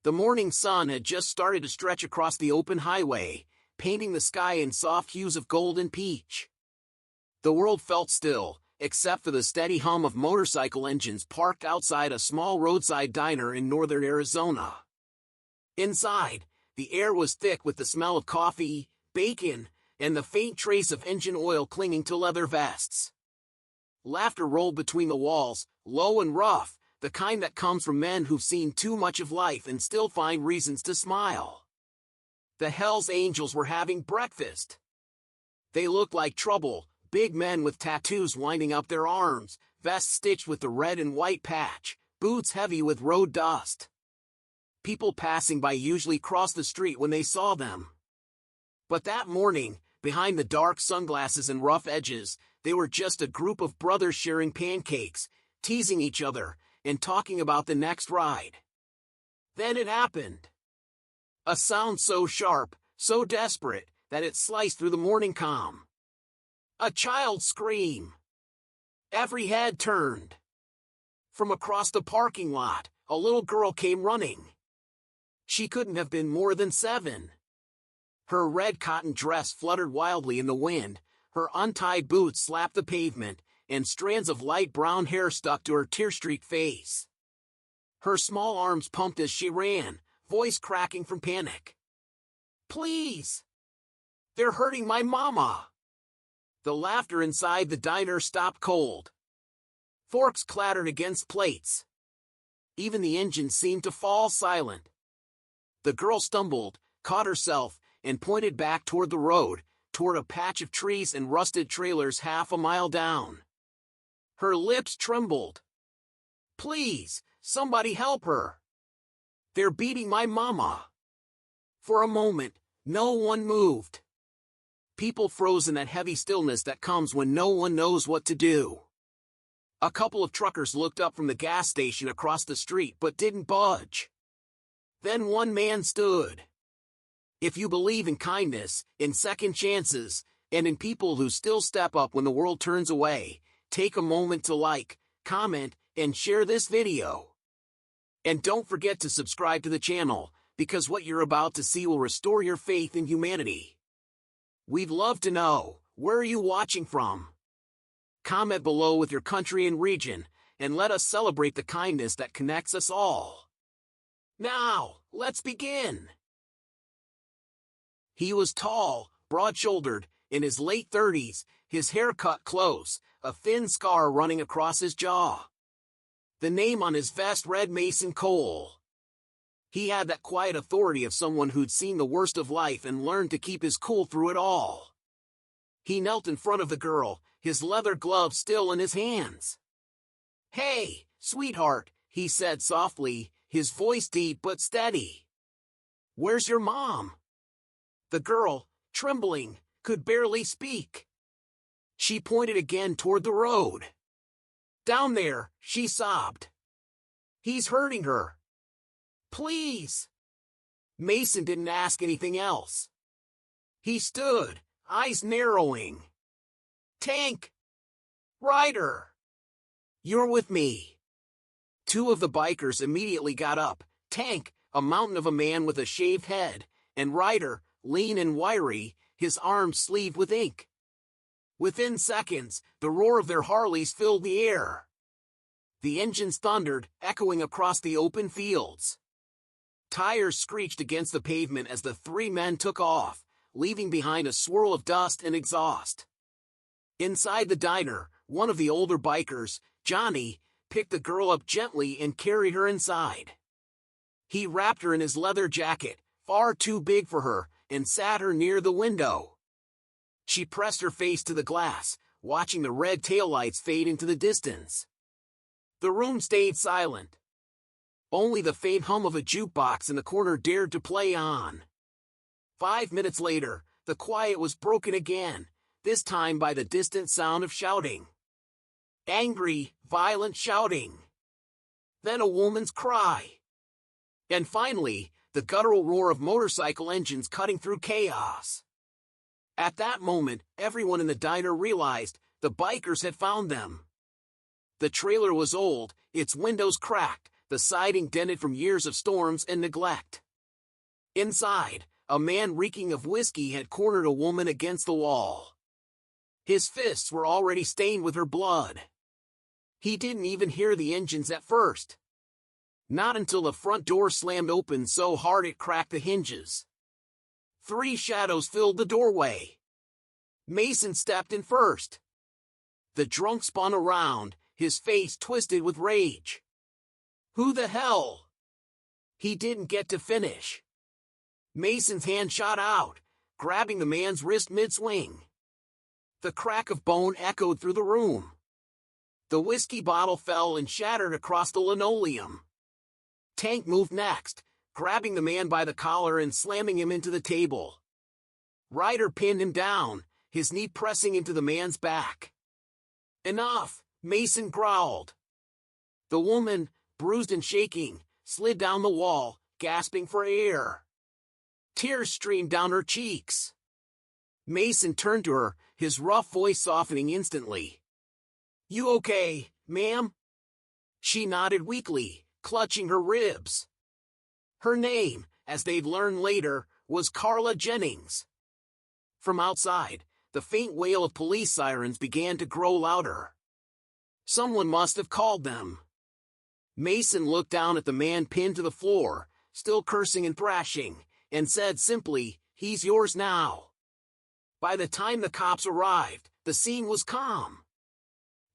The morning sun had just started to stretch across the open highway, painting the sky in soft hues of gold and peach. The world felt still, except for the steady hum of motorcycle engines parked outside a small roadside diner in northern Arizona. Inside, the air was thick with the smell of coffee, bacon, and the faint trace of engine oil clinging to leather vests. Laughter rolled between the walls, low and rough, the kind that comes from men who've seen too much of life and still find reasons to smile. The Hells Angels were having breakfast. They looked like trouble, big men with tattoos winding up their arms, vests stitched with the red and white patch, boots heavy with road dust. People passing by usually crossed the street when they saw them. But that morning, behind the dark sunglasses and rough edges, they were just a group of brothers sharing pancakes, teasing each other, and talking about the next ride. Then it happened. A sound so sharp, so desperate, that it sliced through the morning calm. A child's scream. Every head turned. From across the parking lot, a little girl came running. She couldn't have been more than 7. Her red cotton dress fluttered wildly in the wind, her untied boots slapped the pavement, and strands of light brown hair stuck to her tear-streaked face. Her small arms pumped as she ran, voice cracking from panic. "Please! They're hurting my mama!" The laughter inside the diner stopped cold. Forks clattered against plates. Even the engine seemed to fall silent. The girl stumbled, caught herself, and pointed back toward the road, toward a patch of trees and rusted trailers half a mile down. Her lips trembled. "Please, somebody help her! They're beating my mama!" For a moment, no one moved. People froze in that heavy stillness that comes when no one knows what to do. A couple of truckers looked up from the gas station across the street but didn't budge. Then one man stood. If you believe in kindness, in second chances, and in people who still step up when the world turns away, take a moment to like, comment, and share this video. And don't forget to subscribe to the channel, because what you're about to see will restore your faith in humanity. We'd love to know, where are you watching from? Comment below with your country and region, and let us celebrate the kindness that connects us all. Now, let's begin. He was tall, broad-shouldered, in his late 30s, his hair cut close, a thin scar running across his jaw. The name on his vest read Mason Cole. He had that quiet authority of someone who'd seen the worst of life and learned to keep his cool through it all. He knelt in front of the girl, his leather gloves still in his hands. "Hey, sweetheart," he said softly, his voice deep but steady. "Where's your mom?" The girl, trembling, could barely speak. She pointed again toward the road. "Down there," she sobbed. "He's hurting her. Please." Mason didn't ask anything else. He stood, eyes narrowing. "Tank! Ryder! You're with me." 2 of the bikers immediately got up, Tank, a mountain of a man with a shaved head, and Ryder, lean and wiry, his arms sleeved with ink. Within seconds, the roar of their Harleys filled the air. The engines thundered, echoing across the open fields. Tires screeched against the pavement as the 3 men took off, leaving behind a swirl of dust and exhaust. Inside the diner, one of the older bikers, Johnny, picked the girl up gently and carried her inside. He wrapped her in his leather jacket, far too big for her, and sat her near the window. She pressed her face to the glass, watching the red taillights fade into the distance. The room stayed silent. Only the faint hum of a jukebox in the corner dared to play on. 5 minutes later, the quiet was broken again, this time by the distant sound of shouting. Angry, violent shouting. Then a woman's cry. And finally, the guttural roar of motorcycle engines cutting through chaos. At that moment, everyone in the diner realized the bikers had found them. The trailer was old, its windows cracked, the siding dented from years of storms and neglect. Inside, a man reeking of whiskey had cornered a woman against the wall. His fists were already stained with her blood. He didn't even hear the engines at first. Not until the front door slammed open so hard it cracked the hinges. 3 shadows filled the doorway. Mason stepped in first. The drunk spun around, his face twisted with rage. "Who the hell?" He didn't get to finish. Mason's hand shot out, grabbing the man's wrist mid-swing. The crack of bone echoed through the room. The whiskey bottle fell and shattered across the linoleum. Tank moved next, grabbing the man by the collar and slamming him into the table. Ryder pinned him down, his knee pressing into the man's back. "Enough," Mason growled. The woman, bruised and shaking, slid down the wall, gasping for air. Tears streamed down her cheeks. Mason turned to her, his rough voice softening instantly. "You okay, ma'am?" She nodded weakly, clutching her ribs. Her name, as they'd learn later, was Carla Jennings. From outside, the faint wail of police sirens began to grow louder. Someone must have called them. Mason looked down at the man pinned to the floor, still cursing and thrashing, and said simply, "He's yours now." By the time the cops arrived, the scene was calm.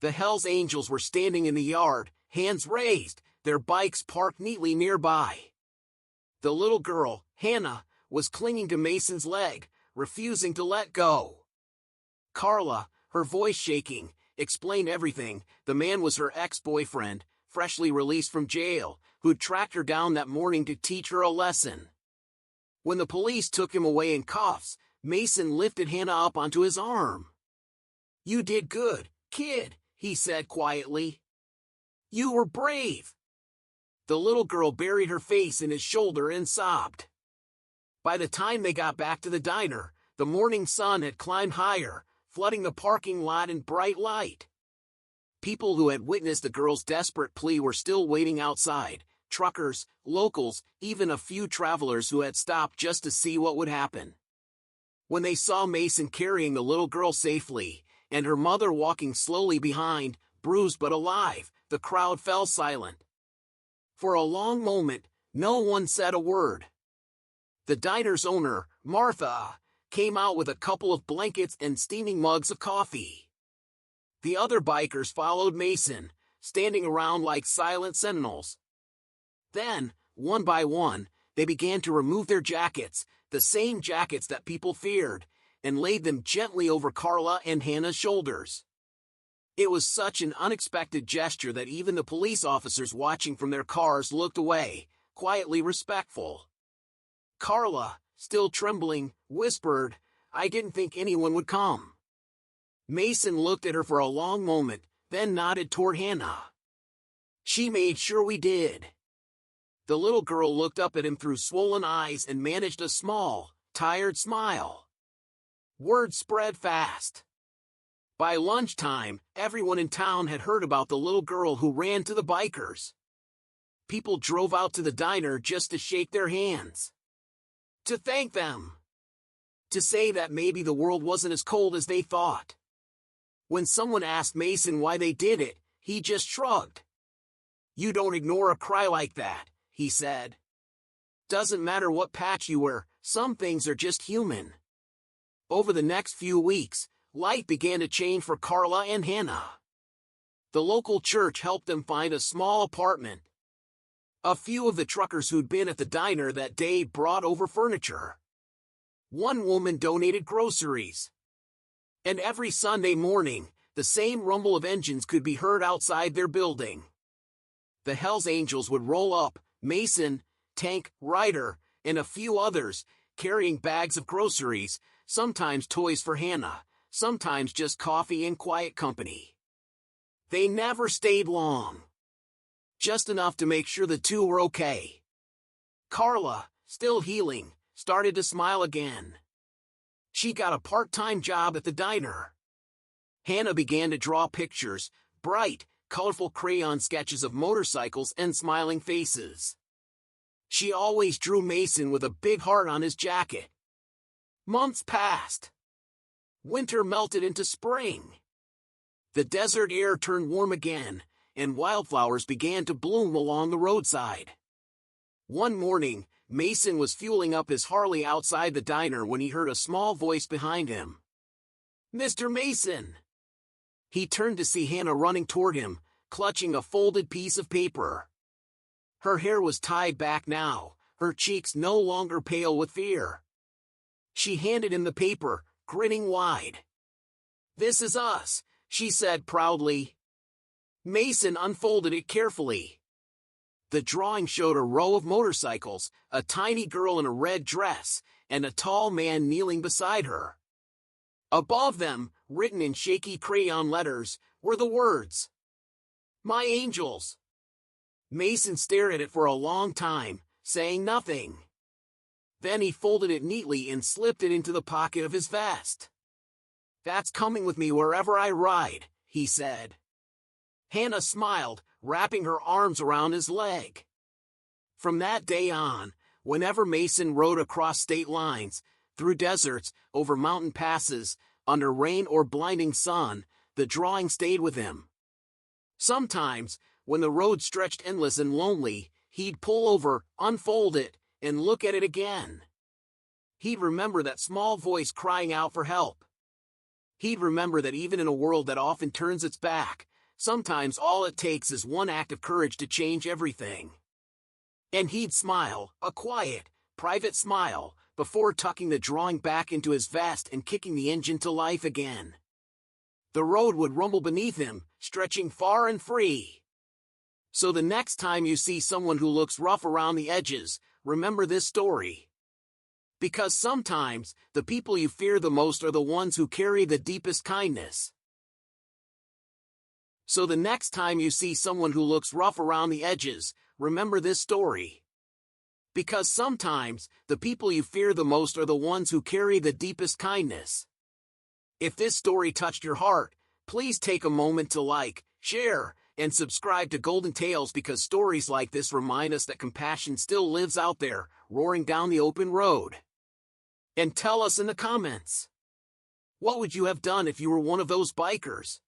The Hells Angels were standing in the yard, hands raised, their bikes parked neatly nearby. The little girl, Hannah, was clinging to Mason's leg, refusing to let go. Carla, her voice shaking, explained everything. The man was her ex-boyfriend, freshly released from jail, who'd tracked her down that morning to teach her a lesson. When the police took him away in cuffs, Mason lifted Hannah up onto his arm. "You did good, kid," he said quietly. "You were brave." The little girl buried her face in his shoulder and sobbed. By the time they got back to the diner, the morning sun had climbed higher, flooding the parking lot in bright light. People who had witnessed the girl's desperate plea were still waiting outside. Truckers, locals, even a few travelers who had stopped just to see what would happen. When they saw Mason carrying the little girl safely, and her mother walking slowly behind, bruised but alive, the crowd fell silent. For a long moment, no one said a word. The diner's owner, Martha, came out with a couple of blankets and steaming mugs of coffee. The other bikers followed Mason, standing around like silent sentinels. Then, one by one, they began to remove their jackets, the same jackets that people feared, and laid them gently over Carla and Hannah's shoulders. It was such an unexpected gesture that even the police officers watching from their cars looked away, quietly respectful. Carla, still trembling, whispered, "I didn't think anyone would come." Mason looked at her for a long moment, then nodded toward Hannah. "She made sure we did." The little girl looked up at him through swollen eyes and managed a small, tired smile. Word spread fast. By lunchtime, everyone in town had heard about the little girl who ran to the bikers. People drove out to the diner just to shake their hands. To thank them. To say that maybe the world wasn't as cold as they thought. When someone asked Mason why they did it, he just shrugged. "You don't ignore a cry like that," he said. "Doesn't matter what patch you wear, some things are just human." Over the next few weeks, life began to change for Carla and Hannah. The local church helped them find a small apartment. A few of the truckers who'd been at the diner that day brought over furniture. One woman donated groceries. And every Sunday morning, the same rumble of engines could be heard outside their building. The Hells Angels would roll up, Mason, Tank, Ryder, and a few others, carrying bags of groceries, sometimes toys for Hannah, sometimes just coffee and quiet company. They never stayed long. Just enough to make sure the two were okay. Carla, still healing, started to smile again. She got a part-time job at the diner. Hannah began to draw pictures, bright, colorful crayon sketches of motorcycles and smiling faces. She always drew Mason with a big heart on his jacket. Months passed. Winter melted into spring. The desert air turned warm again, and wildflowers began to bloom along the roadside. One morning, Mason was fueling up his Harley outside the diner when he heard a small voice behind him. "Mr. Mason!" He turned to see Hannah running toward him, clutching a folded piece of paper. Her hair was tied back now, her cheeks no longer pale with fear. She handed him the paper, grinning wide. "This is us," she said proudly. Mason unfolded it carefully. The drawing showed a row of motorcycles, a tiny girl in a red dress, and a tall man kneeling beside her. Above them, written in shaky crayon letters, were the words, "My angels." Mason stared at it for a long time, saying nothing. Then he folded it neatly and slipped it into the pocket of his vest. "That's coming with me wherever I ride," he said. Hannah smiled, wrapping her arms around his leg. From that day on, whenever Mason rode across state lines, through deserts, over mountain passes, under rain or blinding sun, the drawing stayed with him. Sometimes, when the road stretched endless and lonely, he'd pull over, unfold it, and look at it again. He'd remember that small voice crying out for help. He'd remember that even in a world that often turns its back, sometimes all it takes is one act of courage to change everything. And he'd smile, a quiet, private smile, before tucking the drawing back into his vest and kicking the engine to life again. The road would rumble beneath him, stretching far and free. So the next time you see someone who looks rough around the edges, remember this story. Because sometimes, the people you fear the most are the ones who carry the deepest kindness. So the next time you see someone who looks rough around the edges, remember this story. Because sometimes, the people you fear the most are the ones who carry the deepest kindness. If this story touched your heart, please take a moment to like, share, and subscribe to Golden Tales, because stories like this remind us that compassion still lives out there, roaring down the open road. And tell us in the comments, what would you have done if you were one of those bikers?